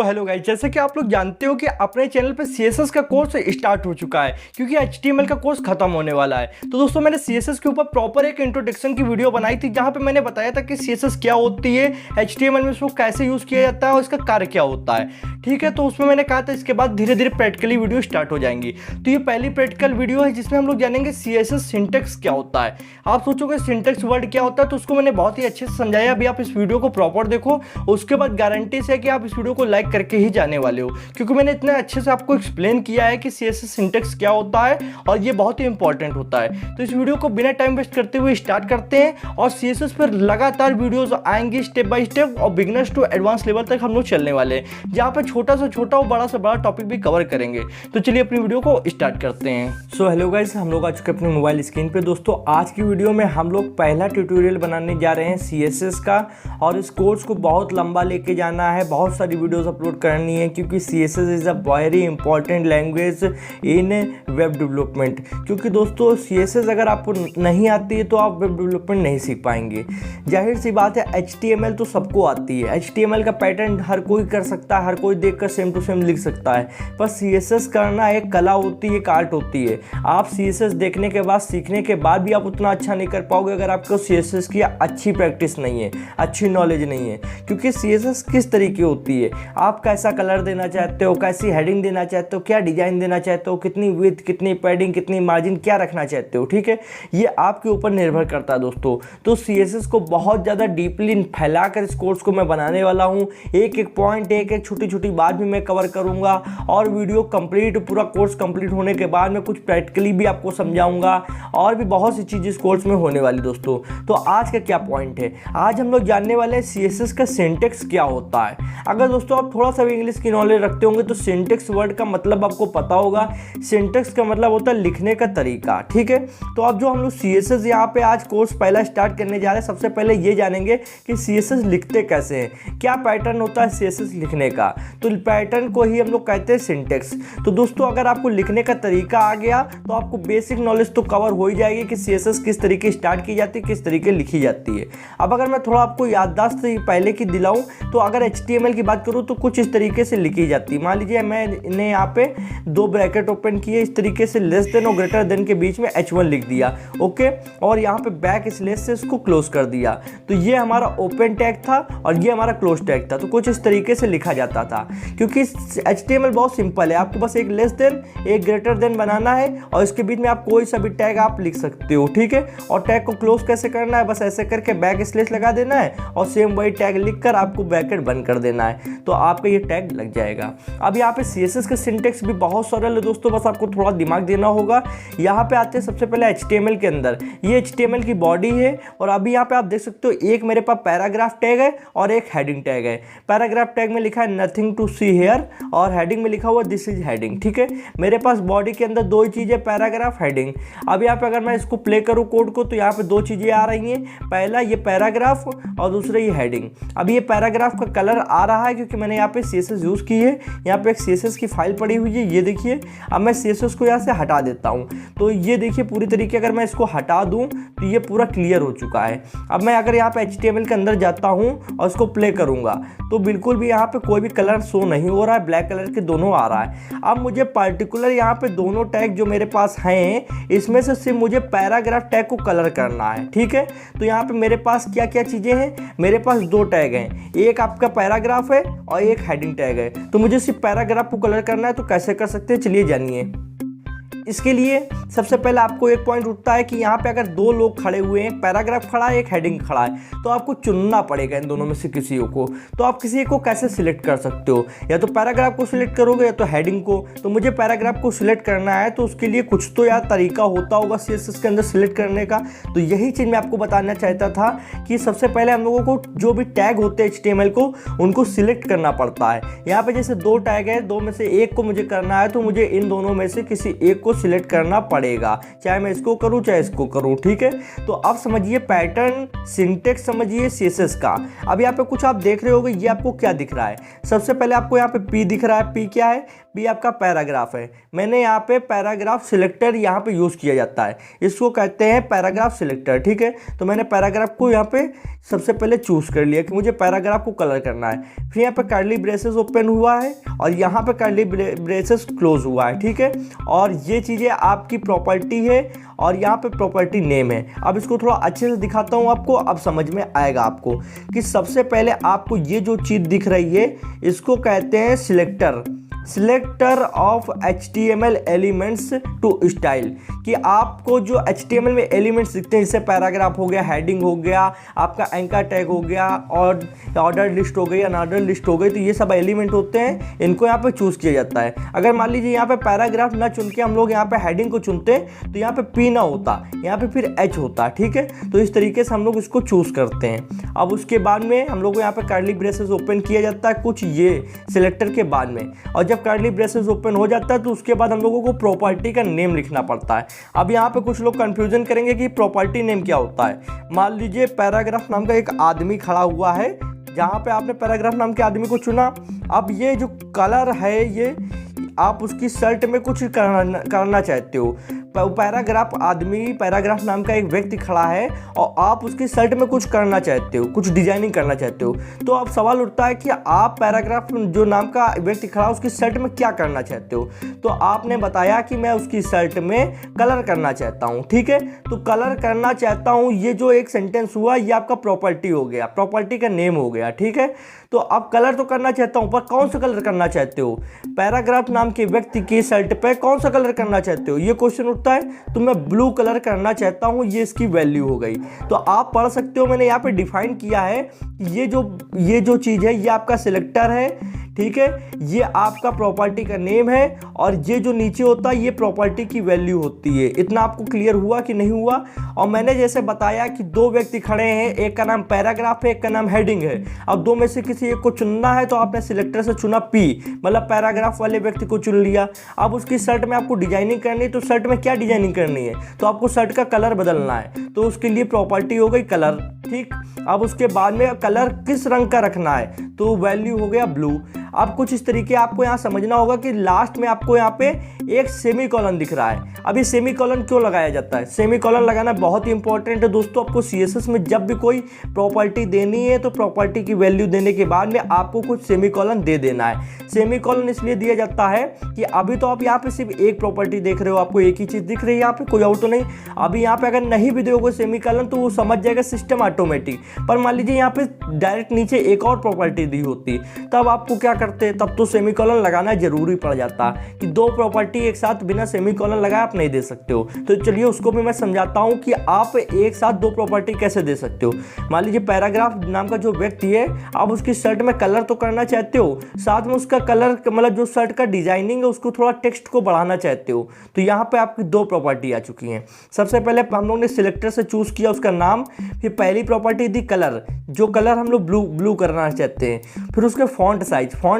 Hello guys, जैसे कि आप लोग जानते हो कि अपने चैनल पे CSS का कोर्स स्टार्ट हो चुका है क्योंकि HTML का कोर्स खत्म होने वाला है। तो दोस्तों मैंने CSS के ऊपर प्रॉपर एक इंट्रोडक्शन की वीडियो बनाई थी जहां पे मैंने बताया था कि CSS क्या होती है, HTML में उसको कैसे यूज़ किया जाता है और इसका कार्य क्या होता है। ठीक है, तो उसमें मैंने कहा था इसके बाद धीरे धीरे प्रैक्टिकली वीडियो स्टार्ट हो जाएंगी। तो ये पहली प्रैक्टिकल वीडियो है जिसमें हम लोग जानेंगे CSS सिंटेक्स क्या होता है। आप सोचोगे सिंटेक्स वर्ड क्या होता है, तो उसको मैंने बहुत ही अच्छे से समझाया। अभी आप इस वीडियो को प्रॉपर देखो, उसके बाद गारंटी से कि आप इस वीडियो को लाइक करके ही जाने वाले हो, क्योंकि मैंने इतने अच्छे से आपको एक्सप्लेन किया है कि CSS सिंटेक्स क्या होता है और ये बहुत ही इंपॉर्टेंट होता है। तो इस वीडियो को बिना टाइम वेस्ट करते हुए स्टार्ट करते हैं और CSS पर लगातार वीडियोस आएंगे स्टेप बाय स्टेप और बिगनर्स टू एडवांस लेवल तक हम लोग चलने वाले हैं, जहाँ पे छोटा से छोटा और बड़ा से बड़ा टॉपिक भी कवर करेंगे। तो चलिए अपनी वीडियो को स्टार्ट करते हैं। हेलो गाइस, हम लोग आ चुके अपने मोबाइल स्क्रीन पे। दोस्तों आज की वीडियो में हम लोग पहला ट्यूटोरियल बनाने जा रहे हैं CSS का, और इस कोर्स को बहुत लंबा लेके जाना है, बहुत सारी वीडियोस अपलोड करनी है, क्योंकि CSS is a very important language in web development. क्योंकि दोस्तों CSS अगर आपको नहीं आती है तो आप वेब डेवलपमेंट नहीं सीख पाएंगे। जाहिर सी बात है, HTML तो सबको आती है, HTML का पैटर्न हर कोई कर सकता है, हर कोई देखकर सेम टू सेम लिख सकता है, पर CSS करना एक कला होती है, एक आर्ट होती है। आप CSS देखने के बाद, सीखने के बाद भी आप उतना अच्छा नहीं कर पाओगे अगर आपको CSS की अच्छी प्रैक्टिस नहीं है, अच्छी नॉलेज नहीं है। क्योंकि CSS किस तरीके होती है, आप कैसा कलर देना चाहते हो, कैसी हेडिंग देना चाहते हो, क्या डिजाइन देना चाहते हो, कितनी विड्थ, कितनी पैडिंग, कितनी मार्जिन, क्या रखना चाहते हो, ठीक है, ये आपके ऊपर निर्भर करता है दोस्तों। तो CSS को बहुत ज़्यादा डीपली फैलाकर इस कोर्स को मैं बनाने वाला हूँ। एक एक पॉइंट, एक एक छोटी छोटी बात भी मैं कवर करूँगा, और वीडियो कंप्लीट, पूरा कोर्स कंप्लीट होने के बाद मैं कुछ प्रैक्टिकली भी आपको समझाऊंगा, और भी बहुत सी चीज़ इस कोर्स में होने वाली दोस्तों। तो आज का क्या पॉइंट है, आज हम लोग जानने वाले हैं CSS का सिंटेक्स क्या होता है। अगर दोस्तों आप थोड़ा सा भी इंग्लिश की नॉलेज रखते होंगे तो सिंटेक्स वर्ड का मतलब आपको पता होगा। सिंटेक्स का मतलब होता है लिखने का तरीका, ठीक है। तो अब जो हम लोग CSS यहाँ पे आज कोर्स पहला स्टार्ट करने जा रहे हैं, सबसे पहले ये जानेंगे कि CSS लिखते कैसे हैं, क्या पैटर्न होता है CSS लिखने का। तो पैटर्न को ही हम लोग कहते हैं सिंटेक्स। तो दोस्तों अगर आपको लिखने का तरीका आ गया तो आपको बेसिक नॉलेज तो कवर हो ही जाएगी कि CSS किस तरीके स्टार्ट की जाती है, किस तरीके लिखी जाती है। अब अगर मैं थोड़ा आपको याददाश्त पहले की दिलाऊं तो अगर HTML की बात करूं तो कुछ इस तरीके से लिखी जाती है। मान लीजिए मैंने यहाँ पे दो ब्रैकेट ओपन किए, इस तरीके से लेस देन और ग्रेटर देन के बीच में H1 लिख दिया, ओके, और यहाँ पे बैक स्लैश से इसको क्लोज कर दिया। तो ये हमारा ओपन टैग था और ये हमारा क्लोज टैग था। तो कुछ इस तरीके से लिखा जाता था। क्योंकि HTML बहुत सिंपल है, आपको बस एक लेस देन एक ग्रेटर देन बनाना है और इसके बीच में आप कोई सा भी टैग आप लिख सकते हो, ठीक है। और टैग को क्लोज कैसे करना है, बस ऐसे करके बैक स्लैश लगा देना है और सेम वही टैग लिखकर आपको ब्रैकेट बंद कर देना है, तो आपका ये टैग लग जाएगा। अब यहाँ पे CSS का सिंटेक्स भी बहुत सरल है दोस्तों, बस आपको थोड़ा दिमाग देना होगा। यहाँ पे आते हैं सबसे पहले HTML के अंदर, ये HTML की बॉडी है, और अभी यहाँ पे आप देख सकते हो एक मेरे पास पैराग्राफ टैग है और एक हेडिंग टैग है। पैराग्राफ टैग में लिखा है नथिंग टू सी हेयर और हेडिंग में लिखा हुआ दिस इज हेडिंग, ठीक है। मेरे पास बॉडी के अंदर दो ही चीज़ें, पैराग्राफ, हेडिंग। अब यहाँ पे अगर मैं इसको प्ले करूँ कोड को तो यहाँ पे दो चीज़ें आ रही हैं, पहला ये पैराग्राफ और दूसरा ये हेडिंग। अब ये पैराग्राफ का कलर आ रहा है क्योंकि मैंने यहाँ पे CSS यूज़ की है। यहाँ पे एक CSS की फाइल पड़ी हुई है, ये देखिए। अब मैं CSS को यहाँ से हटा देता हूँ, तो ये देखिए पूरी तरीके अगर मैं इसको हटा दूँ तो ये पूरा क्लियर हो चुका है। अब मैं अगर यहाँ पे HTML के अंदर जाता हूँ और इसको प्ले करूँगा तो बिल्कुल भी यहाँ पे कोई भी कलर शो नहीं हो रहा है, ब्लैक कलर के दोनों आ रहा है। अब मुझे पर्टिकुलर यहाँ पे दोनों टैग जो मेरे पास हैं इसमें से सिर्फ मुझे पैराग्राफ टैग को कलर करना है, ठीक है। तो यहाँ पे मेरे पास क्या क्या चीज़ें हैं, मेरे पास दो टैग हैं, एक आपका पैराग्राफ है और एक हेडिंग टैग है। तो मुझे सिर्फ पैराग्राफ को कलर करना है, तो कैसे कर सकते हैं चलिए जानिए। इसके लिए सबसे पहले आपको एक पॉइंट उठता है कि यहाँ पे अगर दो लोग खड़े हुए हैं, पैराग्राफ खड़ा है, एक हेडिंग खड़ा है, तो आपको चुनना पड़ेगा इन दोनों में से किसी को। तो आप किसी को कैसे सिलेक्ट कर सकते हो, या तो पैराग्राफ को सिलेक्ट करोगे या तो हेडिंग को। तो मुझे पैराग्राफ को सिलेक्ट करना है, तो उसके लिए कुछ तो यार तरीका होता होगा CSS के अंदर सिलेक्ट करने का। तो यही चीज़ मैं आपको बताना चाहता था कि सबसे पहले हम लोगों को जो भी टैग होते हैं HTML को, उनको सिलेक्ट करना पड़ता है। यहाँ पे जैसे दो टैग है, दो में से एक को मुझे करना है, तो मुझे इन दोनों में से किसी एक को सिलेक्ट करना पड़ेगा, चाहे मैं इसको करूं चाहे इसको करूं, ठीक है। तो अब समझिए पैटर्न, सिंटेक्स समझिए CSS का। अब यहाँ पे कुछ आप देख रहे होगे, ये आपको क्या दिख रहा है। सबसे पहले आपको यहाँ पे P दिख रहा है। P क्या है, बी आपका पैराग्राफ है। मैंने यहाँ पे पैराग्राफ सिलेक्टर यहाँ पे यूज़ किया जाता है, इसको कहते हैं पैराग्राफ सिलेक्टर। ठीक है, तो मैंने पैराग्राफ को यहाँ पे सबसे पहले चूज़ कर लिया कि मुझे पैराग्राफ को कलर करना है। फिर यहाँ पे कर्ली ब्रेसेस ओपन हुआ है और यहाँ पे कर्ली ब्रेसेस क्लोज हुआ है। ठीक है, और ये चीज़ें आपकी प्रॉपर्टी है और यहाँ पे प्रॉपर्टी नेम है। अब इसको थोड़ा अच्छे से दिखाता हूँ आपको, अब समझ में आएगा आपको कि सबसे पहले आपको ये जो चीज़ दिख रही है इसको कहते हैं selector of HTML elements to style. कि आपको जो HTML में एलिमेंट्स दिखते हैं, जैसे पैराग्राफ हो गया, हेडिंग हो गया, आपका एंकर टैग हो गया और ऑर्डर लिस्ट हो गई, अनऑर्डर लिस्ट हो गई, तो ये सब एलिमेंट होते हैं, इनको यहाँ पे चूज़ किया जाता है। अगर मान लीजिए यहाँ पे पैराग्राफ ना चुन के हम लोग यहाँ पे हेडिंग को चुनते तो यहाँ पे P ना होता, यहाँ पे फिर H होता। ठीक है, तो इस तरीके से हम लोग इसको चूज़ करते हैं। अब उसके बाद में हम लोग को यहाँ पे कर्ली ब्रेसेस ओपन किया जाता है कुछ ये सिलेक्टर के बाद में, और जब कर्ली ब्रेसेस ओपन हो जाता है तो उसके बाद हम लोगों को प्रॉपर्टी का नेम लिखना पड़ता है। अब यहाँ पे कुछ लोग कंफ्यूजन करेंगे कि प्रॉपर्टी नेम क्या होता है। मान लीजिए पैराग्राफ नाम का एक आदमी खड़ा हुआ है, जहाँ पे आपने पैराग्राफ नाम के आदमी को चुना। अब ये जो कलर है ये आप उसकी शर्ट में कुछ करना चाहते हो। पैराग्राफ नाम का एक व्यक्ति खड़ा है और आप उसकी शर्ट में कुछ करना चाहते हो, कुछ डिजाइनिंग करना चाहते हो, तो अब सवाल उठता है कि आप पैराग्राफ जो नाम का व्यक्ति खड़ा है उसकी शर्ट में क्या करना चाहते हो। तो आपने बताया कि मैं उसकी शर्ट में कलर करना चाहता हूँ। ठीक है, तो कलर करना चाहता हूँ, ये जो एक सेंटेंस हुआ ये आपका प्रॉपर्टी हो गया, प्रॉपर्टी का नेम हो गया। ठीक है, तो अब कलर तो करना चाहता हूँ, पर कौन सा कलर करना चाहते हो? पैराग्राफ नाम के व्यक्ति की शर्ट पे कौन सा कलर करना चाहते हो, ये क्वेश्चन उठता है। तो मैं ब्लू कलर करना चाहता हूँ, ये इसकी वैल्यू हो गई। तो आप पढ़ सकते हो, मैंने यहाँ पे डिफाइन किया है कि ये जो चीज़ है ये आपका सिलेक्टर है। ठीक है, ये आपका प्रॉपर्टी का नेम है और ये जो नीचे होता है ये प्रॉपर्टी की वैल्यू होती है। इतना आपको क्लियर हुआ कि नहीं हुआ? और मैंने जैसे बताया कि दो व्यक्ति खड़े हैं, एक का नाम पैराग्राफ है, एक का नाम हेडिंग है। अब दो में से किसी एक को चुनना है तो आपने सिलेक्टर से चुना P, मतलब पैराग्राफ वाले व्यक्ति को चुन लिया। अब उसकी शर्ट में आपको डिजाइनिंग करनी है, तो शर्ट में क्या डिजाइनिंग करनी है? तो आपको शर्ट का कलर बदलना है, तो उसके लिए प्रॉपर्टी हो गई कलर। ठीक, अब उसके बाद में कलर किस रंग का रखना है, तो वैल्यू हो गया ब्लू। अब कुछ इस तरीके आपको यहाँ समझना होगा कि लास्ट में आपको यहाँ पे एक सेमी कॉलन दिख रहा है। अब ये सेमी कॉलन क्यों लगाया जाता है? सेमी कॉलन लगाना बहुत ही इंपॉर्टेंट है दोस्तों। आपको CSS में जब भी कोई प्रॉपर्टी देनी है तो प्रॉपर्टी की वैल्यू देने के बाद में आपको कुछ सेमी कॉलन दे देना है। सेमी कॉलन इसलिए दिया जाता है कि अभी तो आप यहाँ पे सिर्फ एक प्रॉपर्टी देख रहे हो, आपको एक ही चीज़ दिख रही है, यहाँ पे कोई और तो नहीं। अभी यहाँ पे अगर नहीं भी दोगे सेमी कॉलन तो वो समझ जाएगा सिस्टम ऑटोमेटिक। पर मान लीजिए यहाँ पे डायरेक्ट नीचे एक और प्रॉपर्टी दी होती, तब आपको क्या करते हैं? तब तो सेमीकोलन लगाना जरूरी पड़ जाता कि दो प्रॉपर्टी एक साथ बिना सेमीकोलन लगाए आप नहीं दे सकते हो। तो चलिए उसको भी मैं समझाता हूं कि आप एक साथ दो प्रॉपर्टी कैसे दे सकते हो। मान लीजिए पैराग्राफ नाम का जो व्यक्ति है, आप उसकी शर्ट में कलर तो करना चाहते हो, साथ में उसका कलर मतलब जो शर्ट का डिजाइनिंग है उसको थोड़ा टेक्स्ट को बढ़ाना चाहते हो। तो यहाँ पे आपकी दो प्रॉपर्टी आ चुकी हैं। सबसे पहले हम लोग ने सिलेक्टर से चूज किया उसका नाम, फिर पहली प्रॉपर्टी दी कलर, जो कलर हम लोग ब्लू करना चाहते हैं। फिर उसके फॉन्ट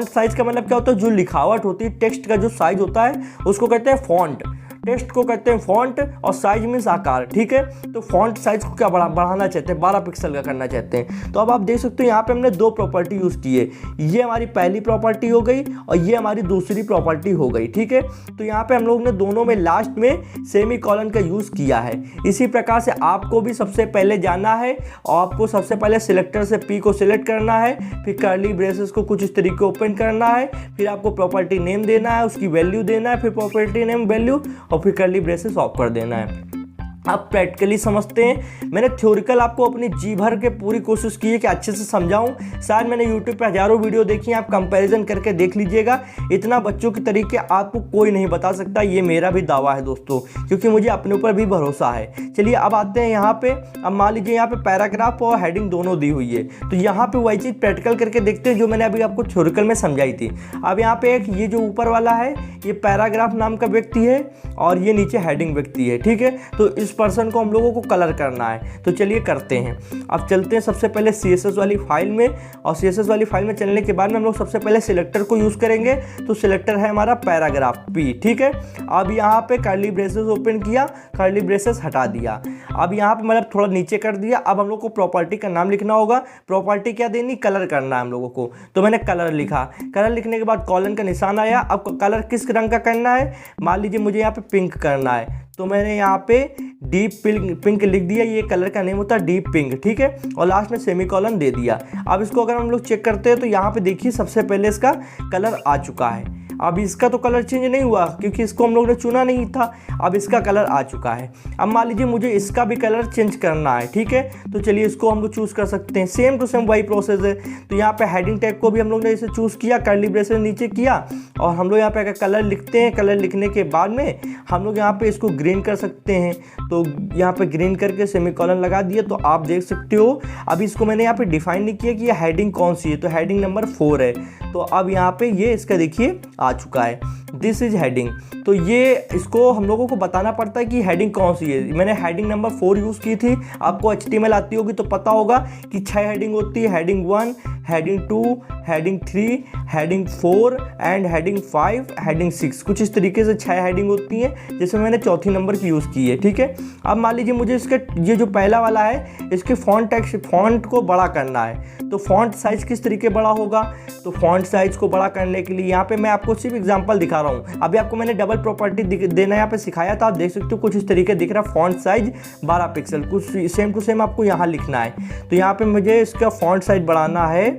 साइज का मतलब क्या होता है? जो लिखावट होती है, टेक्स्ट का जो साइज होता है उसको कहते हैं फॉन्ट। टेक्स्ट को कहते हैं फॉन्ट और साइज मीन्स आकार। ठीक है, तो फॉन्ट साइज को क्या बढ़ाना चाहते हैं? 12 पिक्सल का करना चाहते हैं। तो अब आप देख सकते हो यहाँ पे हमने दो प्रॉपर्टी यूज़ की है। ये हमारी पहली प्रॉपर्टी हो गई और ये हमारी दूसरी प्रॉपर्टी हो गई। ठीक है, तो यहाँ पे हम लोग ने दोनों में लास्ट में सेमी कॉलन का यूज़ किया है। इसी प्रकार से आपको भी सबसे पहले जाना है और आपको सबसे पहले सिलेक्टर से P को सिलेक्ट करना है, फिर कर्ली ब्रेसेस को कुछ इस तरीके ओपन करना है, फिर आपको प्रॉपर्टी नेम देना है, उसकी वैल्यू देना है, फिर प्रॉपर्टी नेम वैल्यू और फिर कर्ली ब्रेसेस ऑफ कर देना है। आप प्रैक्टिकली समझते हैं। मैंने थ्योरिकल आपको अपनी जी भर के पूरी कोशिश की है कि अच्छे से समझाऊं। शायद मैंने YouTube पे हजारों वीडियो देखी हैं, आप कंपैरिजन करके देख लीजिएगा। इतना बच्चों के तरीके आपको कोई नहीं बता सकता, ये मेरा भी दावा है दोस्तों, क्योंकि मुझे अपने ऊपर भी भरोसा है। चलिए अब आते हैं यहाँ पे। अब मान लीजिए यहाँ पे पैराग्राफ और हेडिंग दोनों दी हुई है, तो यहाँ पे वही चीज़ प्रैक्टिकल करके देखते हैं जो मैंने अभी आपको थ्योरिकल में समझाई थी। अब यहाँ पे एक ये जो ऊपर वाला है ये पैराग्राफ नाम का व्यक्ति है और ये नीचे हेडिंग व्यक्ति है। ठीक है, तो इस पर्सन को हम लोगों को कलर करना है। तो चलिए करते हैं। अब चलते हैं सबसे पहले CSS वाली फाइल में, और CSS वाली फाइल में चलने के बाद में हम लोग सबसे पहले सिलेक्टर को यूज़ करेंगे। तो सिलेक्टर है हमारा पैराग्राफ P, ठीक है। अब यहाँ पे कर्ली ब्रेसेस ओपन किया, कर्ली ब्रेसेस हटा दिया। अब यहाँ पे मतलब थोड़ा नीचे कर दिया। अब हम लोग को प्रॉपर्टी का नाम लिखना होगा। प्रॉपर्टी क्या देनी, कलर करना है हम लोगों को। तो मैंने कलर लिखा, कलर लिखने के बाद कॉलन का निशान आया। अब कलर किस रंग का करना है, मान लीजिए मुझे यहाँ पे पिंक करना है, तो मैंने यहाँ पे डीप पिंक लिख दिया। ये कलर का नेम होता है डीप पिंक, ठीक है। और लास्ट में सेमीकोलन दे दिया। अब इसको अगर हम लोग चेक करते हैं तो यहाँ पे देखिए सबसे पहले इसका कलर आ चुका है। अब इसका तो कलर चेंज नहीं हुआ क्योंकि इसको हम लोग ने चुना नहीं था। अब इसका कलर आ चुका है। अब मान लीजिए मुझे इसका भी कलर चेंज करना है, ठीक है। तो चलिए इसको हम लोग चूज़ कर सकते हैं। सेम टू सेम वही प्रोसेस है। तो यहाँ पे हेडिंग टैग को भी हम लोग ने इसे चूज़ किया, कर्ली ब्रेसेस नीचे किया, और हम लोग यहाँ पे अगर कलर लिखते हैं, कलर लिखने के बाद में हम लोग यहाँ पे इसको ग्रीन कर सकते हैं। तो यहाँ पे ग्रीन करके सेमीकोलन लगा दिए। तो आप देख सकते हो अभी इसको मैंने यहाँ पे डिफाइन नहीं किया कि ये हेडिंग कौन सी है। तो हेडिंग नंबर 4 है। तो अब यहाँ पे ये इसका देखिए आ चुका है, दिस इज हेडिंग। तो ये इसको हम लोगों को बताना पड़ता है कि हेडिंग कौन सी है। मैंने हेडिंग नंबर 4 यूज़ की थी। आपको HTML आती होगी तो पता होगा कि 6 हेडिंग होती है, heading 1, heading 2, heading 3, heading 4 and heading 5, heading 6। कुछ इस तरीके से 6 हेडिंग होती हैं, जिसमें मैंने चौथी नंबर की यूज़ की है, ठीक है। अब मान लीजिए मुझे इसके ये जो पहला वाला है इसके फॉन्ट को बड़ा करना है। तो फॉन्ट साइज़ किस तरीके बड़ा होगा, तो फॉन्ट साइज़ को बड़ा करने के लिए यहाँ पे मैं आपको सिर्फ एग्जांपल दिखा रहा हूँ। अभी आपको मैंने डबल प्रॉपर्टी देना यहाँ पे सिखाया था। आप देख सकते हो कुछ इस तरीके दिख रहा है, फॉन्ट साइज 12 पिक्सल। कुछ सेम टू सेम आपको यहाँ लिखना है। तो यहाँ पे मुझे इसका फॉन्ट साइज बढ़ाना है।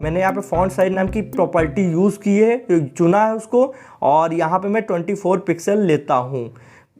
मैंने यहाँ पे फॉन्ट साइज नाम की प्रॉपर्टी यूज़ की है, चुना है उसको, और यहाँ पे मैं 24 पिक्सल लेता हूँ।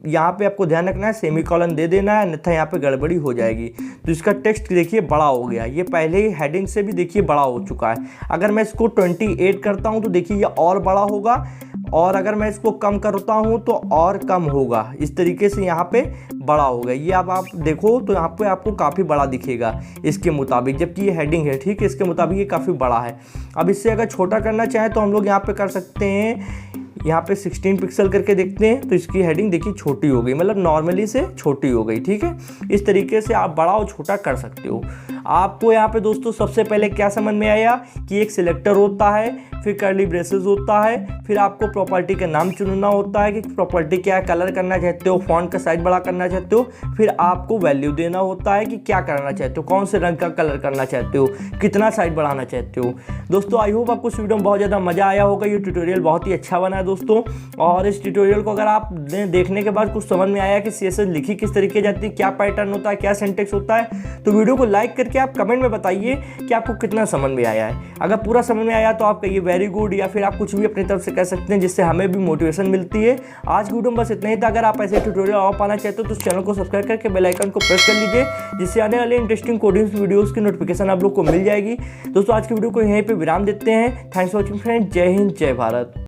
यहाँ पे आपको ध्यान रखना है, सेमीकोलन दे देना है, अन्यथा यहाँ पे गड़बड़ी हो जाएगी। तो इसका टेक्स्ट देखिए बड़ा हो गया। ये पहले ही हेडिंग से भी देखिए बड़ा हो चुका है। अगर मैं इसको 28 करता हूँ तो देखिए ये और बड़ा होगा, और अगर मैं इसको कम करता हूँ तो और कम होगा। इस तरीके से यहाँ पे बड़ा होगा। ये अब आप देखो तो यहाँ पे आपको काफ़ी बड़ा दिखेगा इसके मुताबिक, जबकि ये हेडिंग है, ठीक है। इसके मुताबिक ये काफ़ी बड़ा है। अब इससे अगर छोटा करना चाहें तो हम लोग यहाँ पे कर सकते हैं, यहाँ पे 16 पिक्सल करके देखते हैं। तो इसकी हेडिंग देखिए छोटी हो गई, मतलब नॉर्मली से छोटी हो गई, ठीक है। इस तरीके से आप बड़ा और छोटा कर सकते हो। आपको यहाँ पे दोस्तों सबसे पहले क्या समझ में आया कि एक सिलेक्टर होता है, फिर कर्ली ब्रेसेस होता है, फिर आपको प्रॉपर्टी का नाम चुनना होता है कि प्रॉपर्टी क्या है, कलर करना चाहते हो, फॉन्ट का साइज बड़ा करना चाहते हो, फिर आपको वैल्यू देना होता है कि क्या करना चाहते हो, कौन से रंग का कलर करना चाहते हो, कितना साइज बढ़ाना चाहते हो। दोस्तों आई होप आपको इस वीडियो में बहुत ज़्यादा मज़ा आया होगा। ये ट्यूटोरियल बहुत ही अच्छा बना है दोस्तों। और इस ट्यूटोरियल को अगर आप देखने के बाद कुछ समझ में आया कि CSS लिखी किस तरीके जाती है, क्या पैटर्न होता है, क्या सिंटेक्स होता है, तो वीडियो को लाइक करके आप कमेंट में बताइए कि आपको कितना समझ में आया है। अगर पूरा समझ में आया तो आप कहिए वेरी गुड, या फिर आप कुछ भी अपनी तरफ से कह सकते हैं, जिससे हमें भी मोटिवेशन मिलती है। आज की वीडियो में बस इतना ही था। अगर आप ऐसे ट्यूटोरियल और पाना चाहते हो तो चैनल को सब्सक्राइब करके बेल आइकन को प्रेस कर लीजिए, जिससे आने वाले इंटरेस्टिंग कोडिंग वीडियोस की नोटिफिकेशन आप लोग को मिल जाएगी। दोस्तों आज की वीडियो को यहीं पे विराम देते हैं। Thanks for watching friend. जय हिंद, जय भारत।